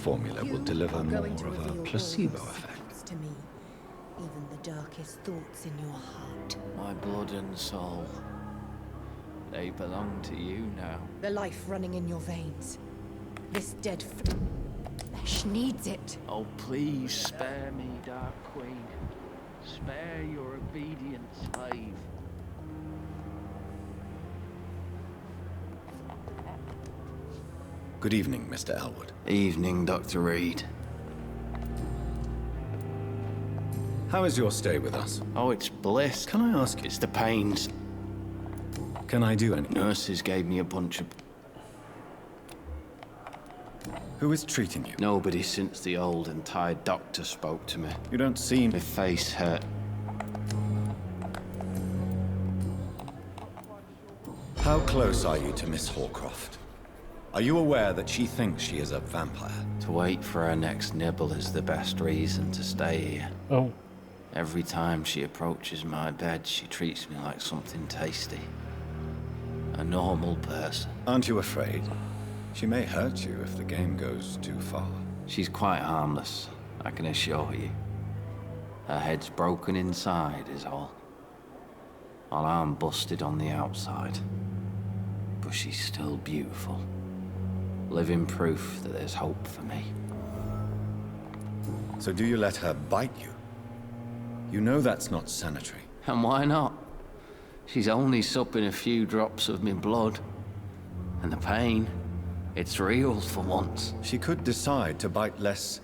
formula will deliver more of a placebo effect. To me, even the darkest thoughts in your heart. My blood and soul, they belong to you now. The life running in your veins. This dead flesh needs it. Oh, please spare me, Dark Queen. Spare your obedient slave. Good evening, Mr. Elwood. Evening, Dr. Reed. How is your stay with us? Oh, it's bliss. Can I ask, It's the pains. can I do anything? Nurses gave me a bunch of... Who is treating you? Nobody since the old and tired doctor spoke to me. You don't seem... My face hurt. How close are you to Miss Horcroft? Are you aware that she thinks she is a vampire? To wait for her next nibble is the best reason to stay here. Oh. Every time she approaches my bed, she treats me like something tasty. A normal person. Aren't you afraid? She may hurt you if the game goes too far. She's quite harmless, I can assure you. Her head's broken inside is all. While I'm busted on the outside. But she's still beautiful. Living proof that there's hope for me. So do you let her bite you? You know that's not sanitary. And why not? She's only supping a few drops of me blood. And the pain, it's real for once. She could decide to bite less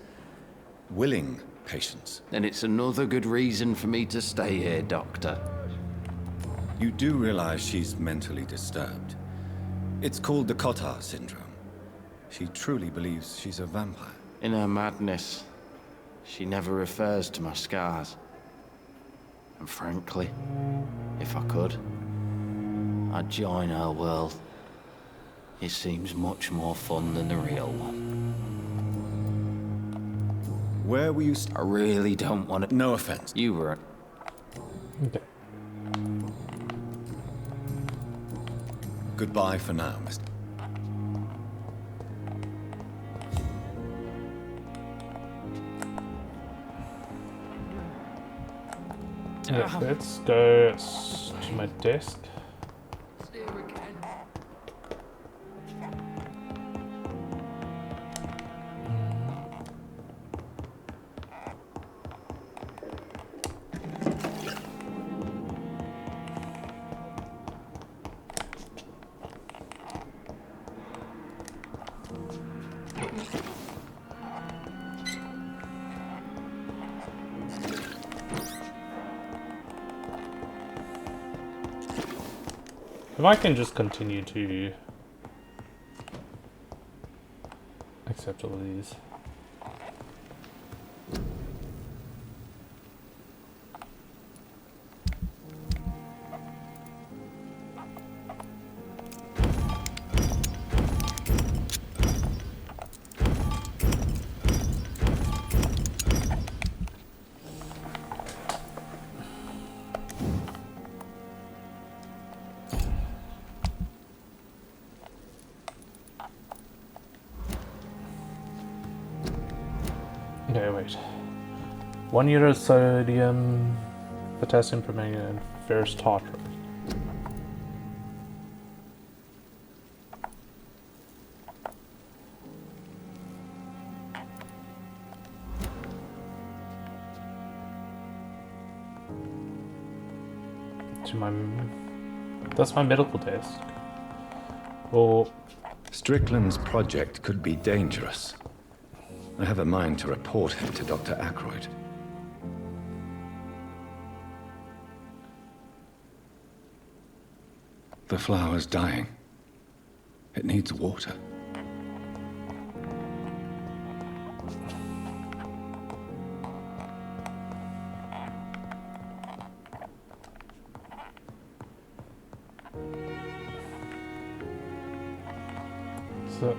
willing patients. Then it's another good reason for me to stay here, Doctor. You do realize she's mentally disturbed. It's called the Cotard syndrome. She truly believes she's a vampire. In her madness, she never refers to my scars. And frankly, if I could, I'd join her world. It seems much more fun than the real one. Where were you I really don't want to... No offense. You were... Okay. Goodbye for now, Mr. Yeah, let's go to my desk. If I can just continue to accept all of these. Okay, wait. 1 euro sodium, potassium permanganate, and ferrous tartrate. That's my medical desk. Or Strickland's project could be dangerous. I have a mind to report him to Dr. Ackroyd. The flower's dying. It needs water. so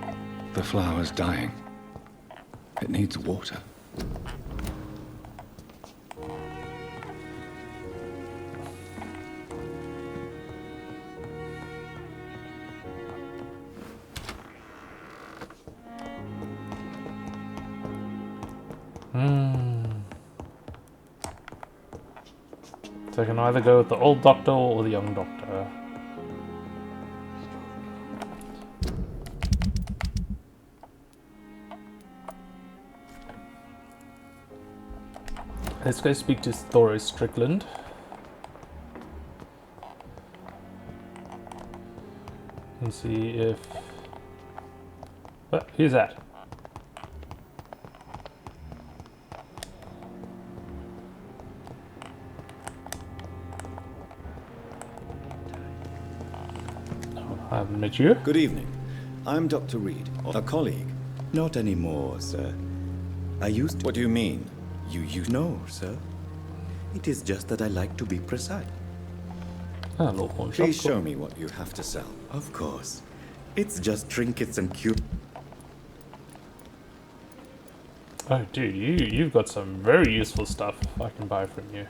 The flower's dying. It needs water. So I can either go with the old doctor or the young doctor. Let's go speak to Thoreau Strickland. And see if... What? Who's that? I haven't met you. Good evening. I'm Dr. Reed, a colleague. Not anymore, sir. I used to... What do you mean? You used... No, sir. It is just that I like to be precise. Ah, little pawn shop. Please show me what you have to sell. Of course. It's just trinkets and cute... Oh, dude, you've got some very useful stuff I can buy from you.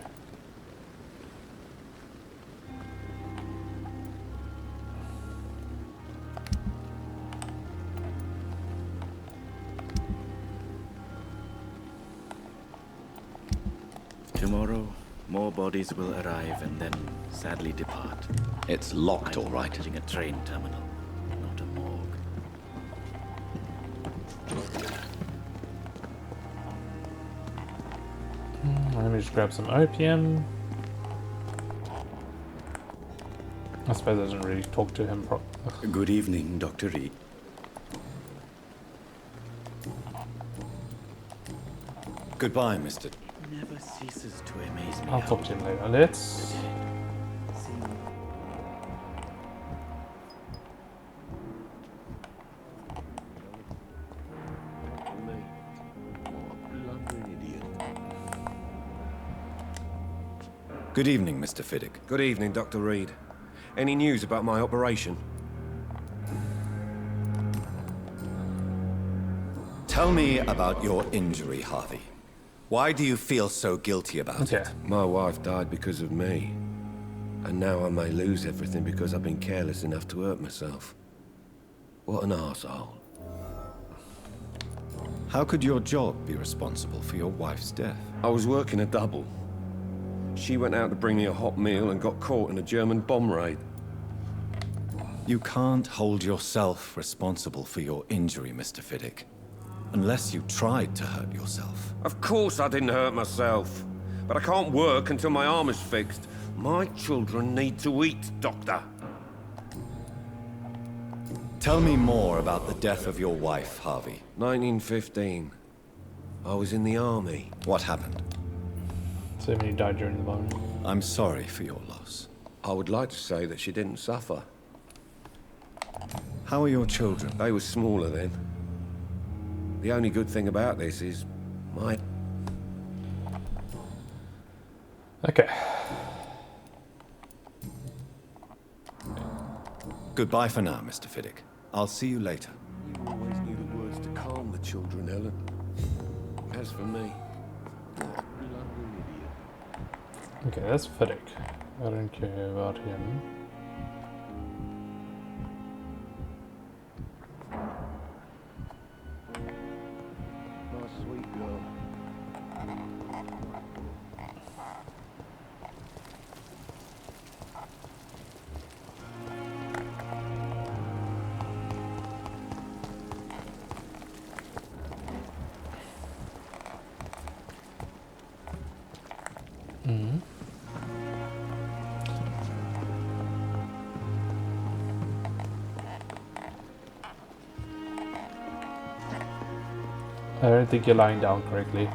Tomorrow, more bodies will arrive and then sadly depart. It's locked, I'm all right. managing a train terminal, not a morgue. Let me just grab some opium. I suppose I didn't really talk to him properly. Good evening, Dr. Reed. Goodbye, Mr. Never ceases to amaze me. I'll talk to him later. Let's... Good evening, Mr. Fiddick. Good evening, Dr. Reed. Any news about my operation? Tell me about your injury, Harvey. Why do you feel so guilty about Okay. it? My wife died because of me. And now I may lose everything because I've been careless enough to hurt myself. What an arsehole. How could your job be responsible for your wife's death? I was working a double. She went out to bring me a hot meal and got caught in a German bomb raid. You can't hold yourself responsible for your injury, Mr. Fiddick. Unless you tried to hurt yourself. Of course I didn't hurt myself. But I can't work until my arm is fixed. My children need to eat, Doctor. Tell me more about the death of your wife, Harvey. 1915. I was in the army. What happened? So many died during the bombing. I'm sorry for your loss. I would like to say that she didn't suffer. How are your children? They were smaller then. The only good thing about this is my... Okay. Goodbye for now, Mr. Fiddick. I'll see you later. You always knew the words to calm the children, Helen. As for me... Okay, that's Fiddick. I don't care about him. My sweet girl. I don't think you're lying down correctly.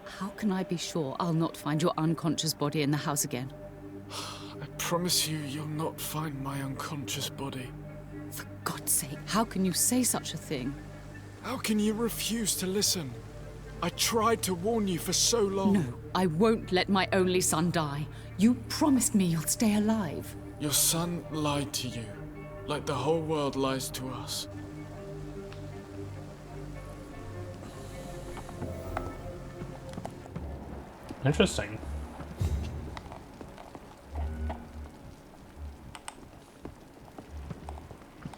How can I be sure I'll not find your unconscious body in the house again? I promise you, you'll not find my unconscious body. For God's sake, how can you say such a thing? How can you refuse to listen? I tried to warn you for so long. No, I won't let my only son die. You promised me you'll stay alive. Your son lied to you. Like the whole world lies to us. Interesting.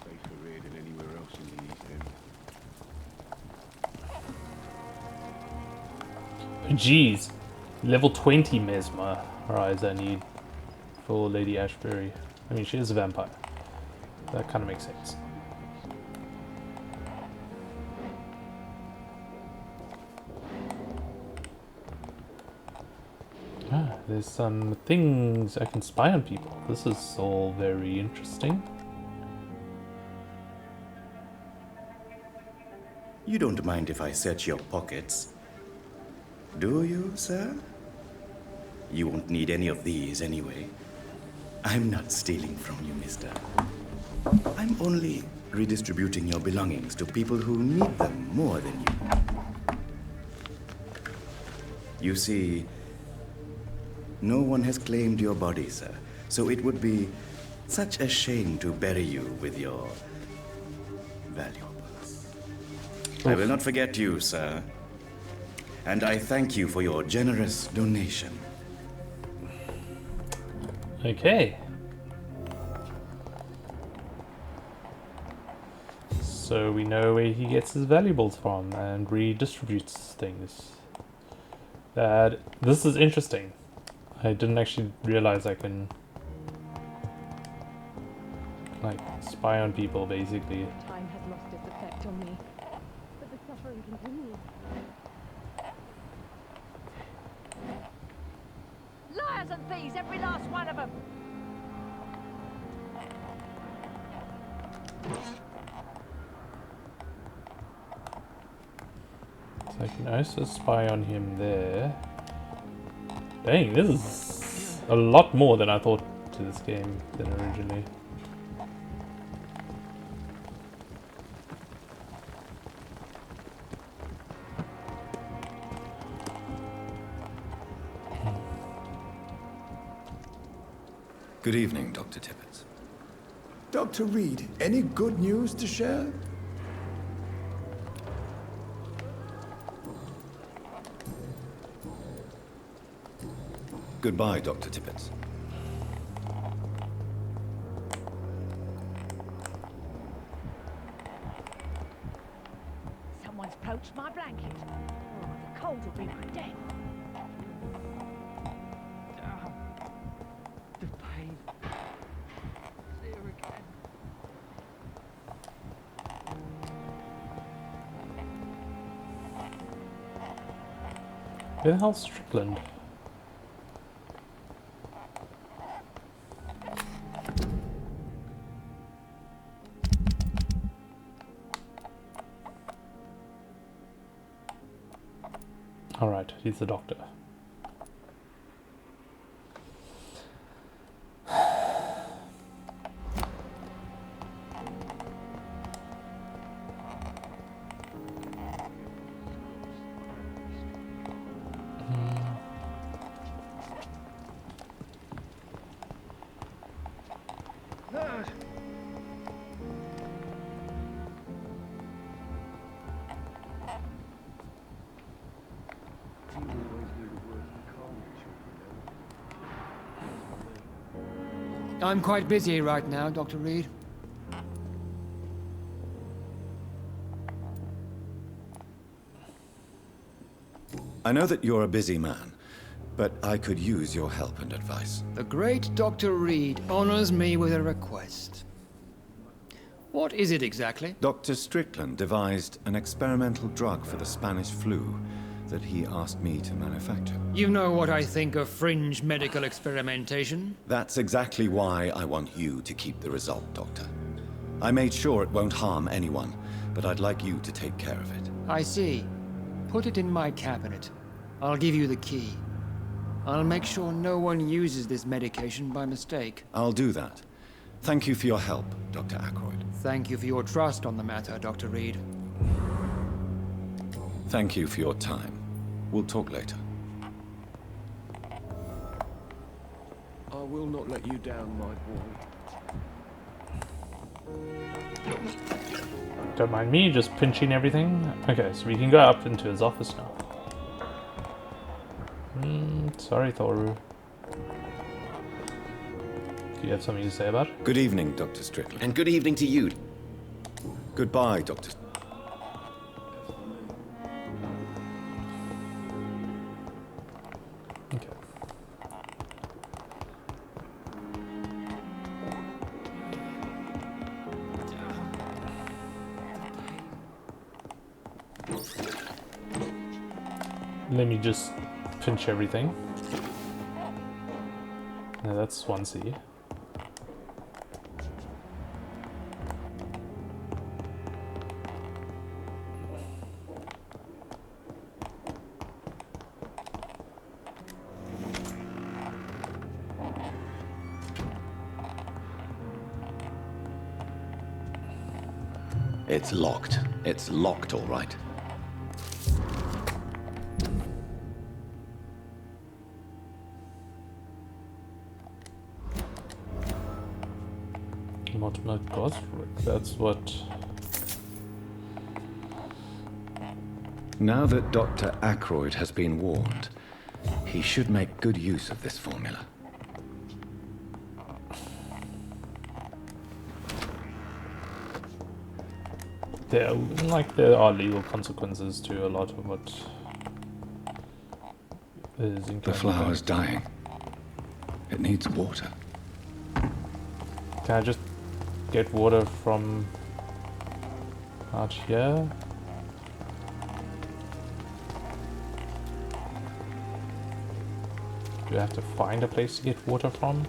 Safer here than anywhere else in the East End. Jeez. Level 20 mesmerize I need for Lady Ashbury. I mean, she is a vampire. That kind of makes sense. Ah, there's some things I can spy on people. This is all very interesting. You don't mind if I search your pockets, do you, sir? You won't need any of these anyway. I'm not stealing from you, mister. I'm only redistributing your belongings to people who need them more than you. You see, no one has claimed your body, sir, so it would be such a shame to bury you with your valuables. I will not forget you, sir. And I thank you for your generous donation. Okay. So we know where he gets his valuables from and redistributes things. This is interesting. I didn't actually realize I can like spy on people basically. Time has lost its effect on me, but the suffering continues. Liars and thieves, every last one of them! So I can also spy on him there. Dang, this is a lot more than I thought to this game than originally. Good evening, Dr. Tippett. Dr. Reed, any good news to share? Goodbye, Dr. Tippett. Someone's poached my blanket. Oh, the cold will be my death. The pain. There again. Where the hell's Strickland? Alright, he's the doctor. I'm quite busy right now, Dr. Reed. I know that you're a busy man, but I could use your help and advice. The great Dr. Reed honors me with a request. What is it exactly? Dr. Strickland devised an experimental drug for the Spanish flu that he asked me to manufacture. You know what I think of fringe medical experimentation? That's exactly why I want you to keep the result, Doctor. I made sure it won't harm anyone, but I'd like you to take care of it. I see. Put it in my cabinet. I'll give you the key. I'll make sure no one uses this medication by mistake. I'll do that. Thank you for your help, Dr. Ackroyd. Thank you for your trust on the matter, Dr. Reed. Thank you for your time. We'll talk later. I will not let you down, my boy. Don't mind me just pinching everything. Okay, so we can go up into his office now. Sorry, Thoru. Do you have something to say about it? Good evening, Dr. Strickland. And good evening to you. Goodbye, Dr. Okay. Let me just pinch everything. No, that's 1C. It's locked. It's locked, all right. Ultimate Ghost Rig, that's what... Now that Dr. Ackroyd has been warned, he should make good use of this formula. There are legal consequences to a lot of what is in The flower's dying. It needs water. Can I just get water from out here? Do I have to find a place to get water from?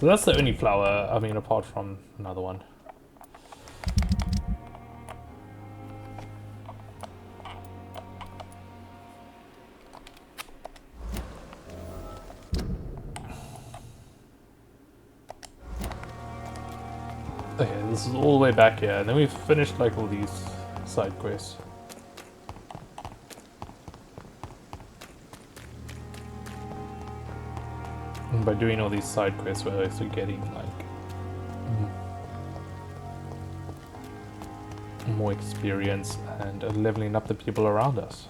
So that's the only flower, I mean, apart from another one. Okay, this is all the way back here, and then we've finished like all these side quests. And by doing all these side quests, we're also getting like more experience and leveling up the people around us.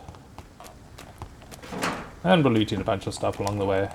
And we're looting a bunch of stuff along the way.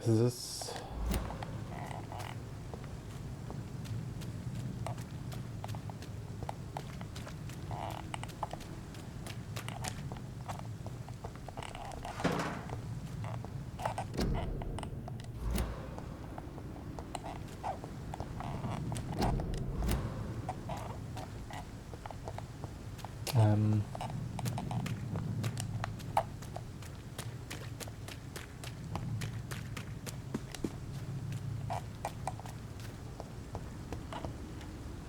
Is this...